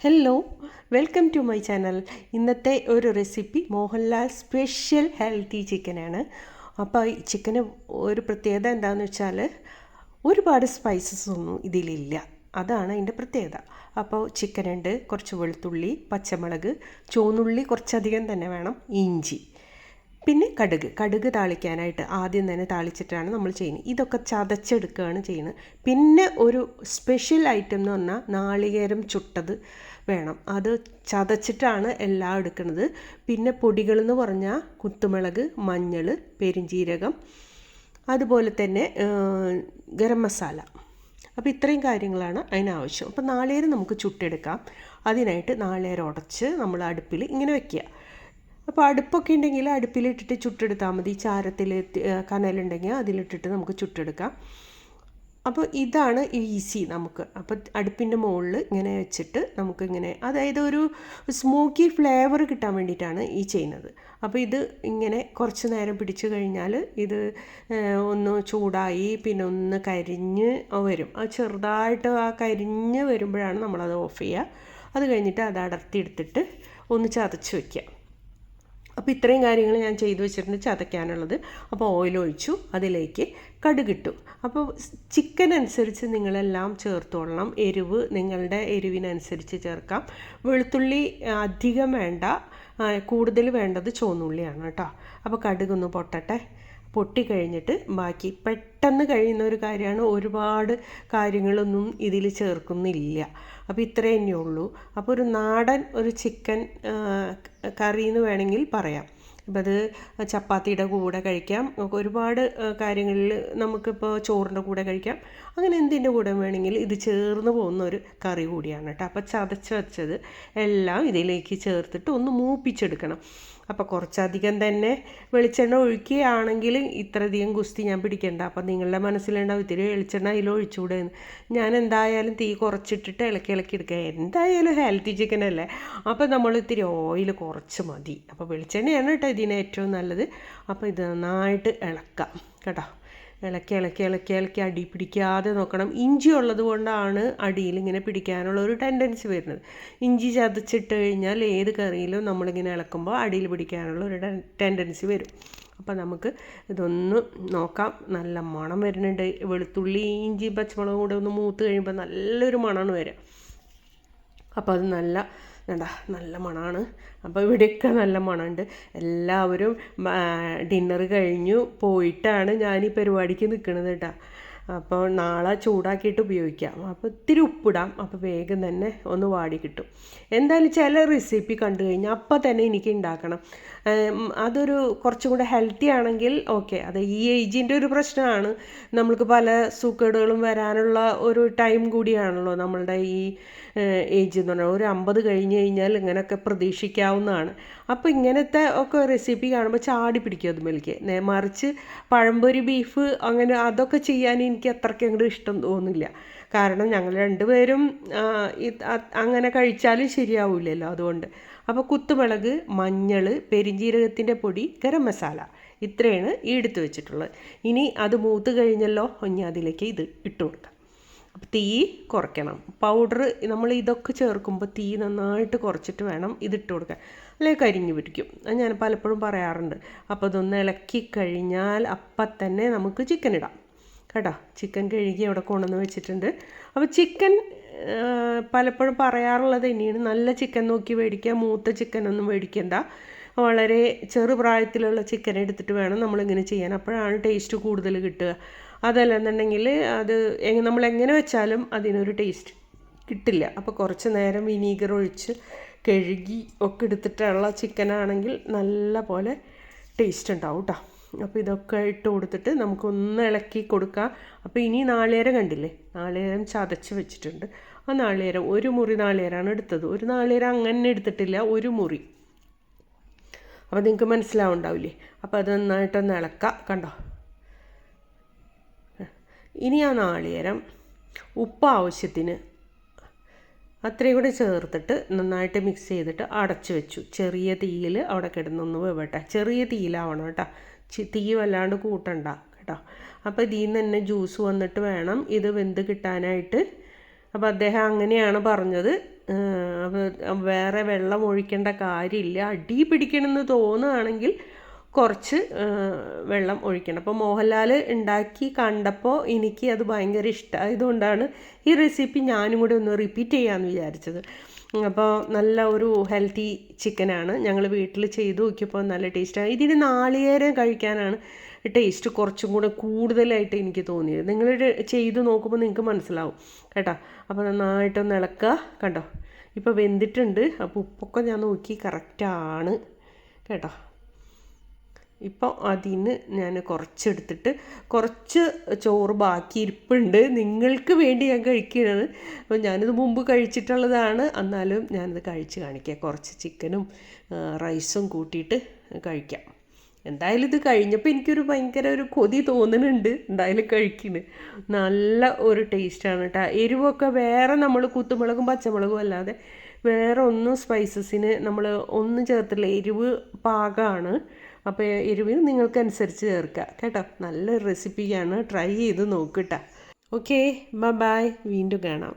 Hello, welcome to my channel. ഇന്നത്തെ ഒരു recipe Mohanlal special healthy ചിക്കനാണ്. അപ്പോൾ ഈ ചിക്കന് ഒരു പ്രത്യേകത എന്താണെന്ന് വെച്ചാൽ ഒരുപാട് സ്പൈസസ് ഒന്നും ഇതിലില്ല. അതാണ് അതിൻ്റെ പ്രത്യേകത. അപ്പോൾ ചിക്കനുണ്ട്, കുറച്ച് വെളുത്തുള്ളി, പച്ചമുളക്, ചുവന്നുള്ളി കുറച്ചധികം തന്നെ വേണം, ഇഞ്ചി, പിന്നെ കടുക് താളിക്കാനായിട്ട് ആദ്യം തന്നെ താളിച്ചിട്ടാണ് നമ്മൾ ചെയ്യുന്നത്. ഇതൊക്കെ ചതച്ചെടുക്കുകയാണ് ചെയ്യുന്നത്. പിന്നെ ഒരു സ്പെഷ്യൽ ഐറ്റം എന്ന് പറഞ്ഞാൽ നാളികേരം ചുട്ടത് വേണം. അത് ചതച്ചിട്ടാണ് എല്ലാം എടുക്കുന്നത്. പിന്നെ പൊടികളെന്ന് പറഞ്ഞാൽ കുത്തുമുളക്, മഞ്ഞൾ, പെരിഞ്ജീരകം, അതുപോലെ തന്നെ ഗരം മസാല. അപ്പോൾ ഇത്രയും കാര്യങ്ങളാണ് അതിനാവശ്യം. അപ്പോൾ നാളികേരം നമുക്ക് ചുട്ടെടുക്കാം. അതിനായിട്ട് നാളികേരം ഉടച്ച് നമ്മൾ അടുപ്പിൽ ഇങ്ങനെ വെക്കുക. അപ്പോൾ അടുപ്പൊക്കെ ഉണ്ടെങ്കിൽ അടുപ്പിലിട്ടിട്ട് ചുട്ടെടുത്താൽ മതി. ചാരത്തിൽ കനലുണ്ടെങ്കിൽ അതിലിട്ടിട്ട് നമുക്ക് ചുട്ടെടുക്കാം. അപ്പോൾ ഇതാണ് ഈസി നമുക്ക്. അപ്പോൾ അടുപ്പിൻ്റെ മുകളിൽ ഇങ്ങനെ വെച്ചിട്ട് നമുക്കിങ്ങനെ, അതായത് ഒരു സ്മോക്കി ഫ്ലേവർ കിട്ടാൻ വേണ്ടിയിട്ടാണ് ഈ ചെയ്യുന്നത്. അപ്പോൾ ഇത് ഇങ്ങനെ കുറച്ച് നേരം പിടിച്ചു കഴിഞ്ഞാൽ ഇത് ഒന്ന് ചൂടായി പിന്നെ ഒന്ന് കരിഞ്ഞ് വരും. അത് ചെറുതായിട്ട് കരിഞ്ഞ് വരുമ്പോഴാണ് നമ്മളത് ഓഫ് ചെയ്യുക. അത് കഴിഞ്ഞിട്ട് അത് അടർത്തിയെടുത്തിട്ട് ഒന്ന് ചതച്ച് വയ്ക്കുക. അപ്പോൾ ഇത്രയും കാര്യങ്ങൾ ഞാൻ ചെയ്തു വെച്ചിട്ടുണ്ട് ചതയ്ക്കാനുള്ളത്. അപ്പോൾ ഓയിൽ ഒഴിച്ചു, അതിലേക്ക് കടുകിട്ടു. അപ്പോൾ ചിക്കൻ അനുസരിച്ച് നിങ്ങളെല്ലാം ചേർത്തോളണം. എരിവ് നിങ്ങളുടെ എരിവിനനുസരിച്ച് ചേർക്കാം. വെളുത്തുള്ളി അധികം വേണ്ട, കൂടുതൽ വേണ്ടത് ചുവന്നുള്ളിയാണ് കേട്ടോ. അപ്പോൾ കടുകൊന്ന് പൊട്ടട്ടെ. പൊട്ടിക്കഴിഞ്ഞിട്ട് ബാക്കി പെട്ടെന്ന് കഴിയുന്ന ഒരു കാര്യമാണ്. ഒരുപാട് കാര്യങ്ങളൊന്നും ഇതിൽ ചേർക്കുന്നില്ല. അപ്പോൾ ഇത്രേ തന്നെ ഉള്ളൂ. അപ്പോൾ ഒരു നാടൻ ഒരു ചിക്കൻ കറി എന്ന് വേണമെങ്കിൽ പറയാം. അപ്പം അത് ചപ്പാത്തിയുടെ കൂടെ കഴിക്കാം, ഒരുപാട് കാര്യങ്ങളിൽ നമുക്കിപ്പോൾ ചോറിൻ്റെ കൂടെ കഴിക്കാം. അങ്ങനെ എന്തിൻ്റെ കൂടെ വേണമെങ്കിൽ ഇത് ചേർന്ന് പോകുന്ന ഒരു കറി കൂടിയാണ് കേട്ടോ. അപ്പോൾ ചതച്ച് വെച്ചത് എല്ലാം ഇതിലേക്ക് ചേർത്തിട്ട് ഒന്ന് മൂപ്പിച്ചെടുക്കണം. അപ്പോൾ കുറച്ചധികം തന്നെ വെളിച്ചെണ്ണ ഒഴിക്കുകയാണെങ്കിൽ ഇത്രയധികം ഗുസ്തി ഞാൻ പിടിക്കേണ്ട. അപ്പോൾ നിങ്ങളുടെ മനസ്സിലുണ്ടാവും ഇത്തിരി വെളിച്ചെണ്ണ അതിൽ ഒഴിച്ചുകൂടെ. ഞാൻ എന്തായാലും തീ കുറച്ചിട്ടിട്ട് ഇളക്കി എടുക്കുക. എന്തായാലും ഹെൽത്തി ചിക്കനല്ലേ, അപ്പോൾ നമ്മൾ ഇത്തിരി ഓയിൽ കുറച്ച് മതി. അപ്പോൾ വെളിച്ചെണ്ണയാണ് കേട്ടോ ഇതിന് ഏറ്റവും നല്ലത്. അപ്പോൾ ഇത് നന്നായിട്ട് ഇളക്കാം കേട്ടോ. ഇളക്കി അടി പിടിക്കാതെ നോക്കണം. ഇഞ്ചി ഉള്ളത് കൊണ്ടാണ് അടിയിൽ ഇങ്ങനെ പിടിക്കാനുള്ള ഒരു ടെൻഡൻസി വരുന്നത്. ഇഞ്ചി ചതച്ചിട്ട് കഴിഞ്ഞാൽ ഏത് കറിയിലും നമ്മളിങ്ങനെ ഇളക്കുമ്പോൾ അടിയിൽ പിടിക്കാനുള്ള ഒരു ടെൻഡൻസി വരും. അപ്പോൾ നമുക്ക് ഇതൊന്ന് നോക്കാം. നല്ല മണം വരുന്നുണ്ട്. വെളുത്തുള്ളി, ഇഞ്ചി, പച്ചമുളകും കൂടെ ഒന്ന് മൂത്ത് കഴിയുമ്പോൾ നല്ലൊരു മണമാണ് വരിക. അപ്പോൾ അത് നല്ല മണമാണ്. അപ്പോൾ ഇവിടെയൊക്കെ നല്ല മണമുണ്ട്. എല്ലാവരും ഡിന്നർ കഴിഞ്ഞു പോയിട്ടാണ് ഞാൻ ഈ പരിപാടിക്ക് നിൽക്കുന്നത് കേട്ടോ. അപ്പോൾ നാളെ ചൂടാക്കിയിട്ട് ഉപയോഗിക്കാം. അപ്പോൾ ഇത്തിരി ഉപ്പിടാം. അപ്പോൾ വേഗം തന്നെ ഒന്ന് വാടി കിട്ടും. എന്തായാലും ചില റെസിപ്പി കണ്ടു കഴിഞ്ഞാൽ അപ്പം തന്നെ എനിക്ക് ഉണ്ടാക്കണം. അതൊരു കുറച്ചും കൂടെ ഹെൽത്തി ആണെങ്കിൽ ഓക്കെ. അത് ഈ ഏജിൻ്റെ ഒരു പ്രശ്നമാണ്. നമ്മൾക്ക് പല സൂക്കേടുകളും വരാനുള്ള ഒരു ടൈം കൂടിയാണല്ലോ നമ്മളുടെ ഈ ഏജ് എന്ന് പറഞ്ഞാൽ. ഒരു 50 കഴിഞ്ഞ് കഴിഞ്ഞാൽ ഇങ്ങനെയൊക്കെ പ്രതീക്ഷിക്കാവുന്നതാണ്. അപ്പോൾ ഇങ്ങനത്തെ ഒക്കെ റെസിപ്പി കാണുമ്പോൾ ചാടി പിടിക്കും അതുമേലേക്ക്. മറിച്ച് പഴംപൊരി, ബീഫ് അങ്ങനെ അതൊക്കെ ചെയ്യാൻ എനിക്ക് അത്രയ്ക്ക് അങ്ങോട്ട് ഇഷ്ടം തോന്നില്ല. കാരണം ഞങ്ങൾ രണ്ടുപേരും അങ്ങനെ കഴിച്ചാലും ശരിയാവില്ലല്ലോ, അതുകൊണ്ട്. അപ്പോൾ കുത്തുമുളക്, മഞ്ഞൾ, പെരിഞ്ജീരകത്തിൻ്റെ പൊടി, ഗരം മസാല, ഇത്രയാണ് ഈ എടുത്ത് വെച്ചിട്ടുള്ളത്. ഇനി അത് മൂത്ത് കഴിഞ്ഞല്ലോ, ഇനി അതിലേക്ക് ഇത് ഇട്ട് കൊടുക്കാം. അപ്പോൾ തീ കുറയ്ക്കണം. പൗഡർ നമ്മൾ ഇതൊക്കെ ചേർക്കുമ്പോൾ തീ നന്നായിട്ട് കുറച്ചിട്ട് വേണം ഇതിട്ട് കൊടുക്കാൻ, അല്ലെങ്കിൽ കരിഞ്ഞു പിടിക്കും. അത് ഞാൻ പലപ്പോഴും പറയാറുണ്ട്. അപ്പോൾ ഇതൊന്ന് ഇളക്കി കഴിഞ്ഞാൽ അപ്പം തന്നെ നമുക്ക് ചിക്കൻ ഇടാം കേട്ടോ. ചിക്കൻ കഴുകി അവിടെ കൊണ്ടുവന്ന് വെച്ചിട്ടുണ്ട്. അപ്പോൾ ചിക്കൻ പലപ്പോഴും പറയാറുള്ളത് തന്നെയാണ്, നല്ല ചിക്കൻ നോക്കി മേടിക്കുക, മൂത്ത ചിക്കനൊന്നും മേടിക്കണ്ട. വളരെ ചെറുപ്രായത്തിലുള്ള ചിക്കൻ എടുത്തിട്ട് വേണം നമ്മളിങ്ങനെ ചെയ്യാൻ. അപ്പോഴാണ് ടേസ്റ്റ് കൂടുതൽ കിട്ടുക. അതല്ലെന്നുണ്ടെങ്കിൽ അത് നമ്മൾ എങ്ങനെ വെച്ചാലും അതിനൊരു ടേസ്റ്റ് കിട്ടില്ല. അപ്പോൾ കുറച്ച് നേരം വിനീഗർ ഒഴിച്ച് കഴുകി ഒക്കെ എടുത്തിട്ടുള്ള ചിക്കനാണെങ്കിൽ നല്ല പോലെ ടേസ്റ്റ് ഉണ്ടാവും കേട്ടോ. അപ്പോൾ ഇതൊക്കെ ഇട്ട് കൊടുത്തിട്ട് നമുക്കൊന്ന് ഇളക്കി കൊടുക്കാം. അപ്പോൾ ഇനി നാളികേരം കണ്ടില്ലേ, നാളികേരം ചതച്ച് വെച്ചിട്ടുണ്ട്. ആ നാളികേരം ഒരു മുറി നാളികേരമാണ് എടുത്തത്. ഒരു നാളികേരം അങ്ങനെ എടുത്തിട്ടില്ല, ഒരു മുറി. അപ്പോൾ നിങ്ങൾക്ക് മനസ്സിലാവുണ്ടാവില്ലേ. അപ്പോൾ അത് നന്നായിട്ടൊന്ന് ഇളക്കാം കണ്ടോ. ഇനി ആ നാളികേരം ഉപ്പ് ആവശ്യത്തിന് അത്രയും കൂടെ ചേർത്തിട്ട് നന്നായിട്ട് മിക്സ് ചെയ്തിട്ട് അടച്ചു വെച്ചു. ചെറിയ തീയിൽ അവിടെ കിടന്നൊന്ന് വേവട്ടെ. ചെറിയ തീയിലാവണം കേട്ടോ, തീ വല്ലാണ്ട് കൂട്ടണ്ട കേട്ടോ. അപ്പോൾ ഇതിൽ നിന്ന് തന്നെ ജ്യൂസ് വന്നിട്ട് വേണം ഇത് വെന്ത് കിട്ടാനായിട്ട്. അപ്പോൾ അദ്ദേഹം അങ്ങനെയാണ് പറഞ്ഞത്. വേറെ വെള്ളം ഒഴിക്കേണ്ട കാര്യമില്ല. അടി പിടിക്കണമെന്ന് തോന്നുകയാണെങ്കിൽ കുറച്ച് വെള്ളം ഒഴിക്കണം. അപ്പോൾ മോഹൻലാൽ ഉണ്ടാക്കി കണ്ടപ്പോൾ എനിക്ക് അത് ഭയങ്കര ഇഷ്ടമായതുകൊണ്ടാണ് ഈ റെസിപ്പി ഞാനും കൂടി ഒന്ന് റിപ്പീറ്റ് ചെയ്യാമെന്ന് വിചാരിച്ചത്. അപ്പോൾ നല്ല ഒരു ഹെൽത്തി ചിക്കനാണ്. ഞങ്ങൾ വീട്ടിൽ ചെയ്ത് നോക്കിയപ്പോൾ നല്ല ടേസ്റ്റാണ്. ഇതിന് നാളികേരം കഴിക്കാനാണ് ടേസ്റ്റ് കുറച്ചും കൂടെ കൂടുതലായിട്ട് എനിക്ക് തോന്നിയത്. നിങ്ങൾ ചെയ്ത് നോക്കുമ്പോൾ നിങ്ങൾക്ക് മനസ്സിലാവും കേട്ടോ. അപ്പോൾ നന്നായിട്ടൊന്ന് ഇളക്കുക. കണ്ടോ, ഇപ്പോൾ വെന്തിട്ടുണ്ട്. അപ്പോൾ ഉപ്പൊക്കെ ഞാൻ നോക്കി കറക്റ്റാണ് കേട്ടോ. ഇപ്പോൾ അതിന് ഞാൻ കുറച്ചെടുത്തിട്ട് കുറച്ച് ചോറ് ബാക്കി ഇരിപ്പുണ്ട്. നിങ്ങൾക്ക് വേണ്ടി ഞാൻ കഴിക്കുന്നത്. അപ്പോൾ ഞാനിത് മുമ്പ് കഴിച്ചിട്ടുള്ളതാണ്, എന്നാലും ഞാനിത് കഴിച്ച് കാണിക്കാം. കുറച്ച് ചിക്കനും റൈസും കൂട്ടിയിട്ട് കഴിക്കാം. എന്തായാലും ഇത് കഴിഞ്ഞപ്പോൾ എനിക്കൊരു ഭയങ്കര ഒരു കൊതി തോന്നുന്നുണ്ട്. എന്തായാലും കഴിക്കുന്നു. നല്ല ഒരു ടേസ്റ്റാണ് കേട്ടോ. എരിവൊക്കെ വേറെ നമ്മൾ കുത്തുമുളകും പച്ചമുളകും അല്ലാതെ വേറെ ഒന്നും സ്പൈസസിന് നമ്മൾ ഒന്നും ചേർത്തില്ല. എരിവ് പാകമാണ്. അപ്പോൾ എരിവിന് നിങ്ങൾക്കനുസരിച്ച് ചേർക്കുക കേട്ടോ. നല്ലൊരു റെസിപ്പിയാണ്. ട്രൈ ചെയ്ത് നോക്കുക കേട്ടോ. Okay, bye. വീണ്ടും കാണാം.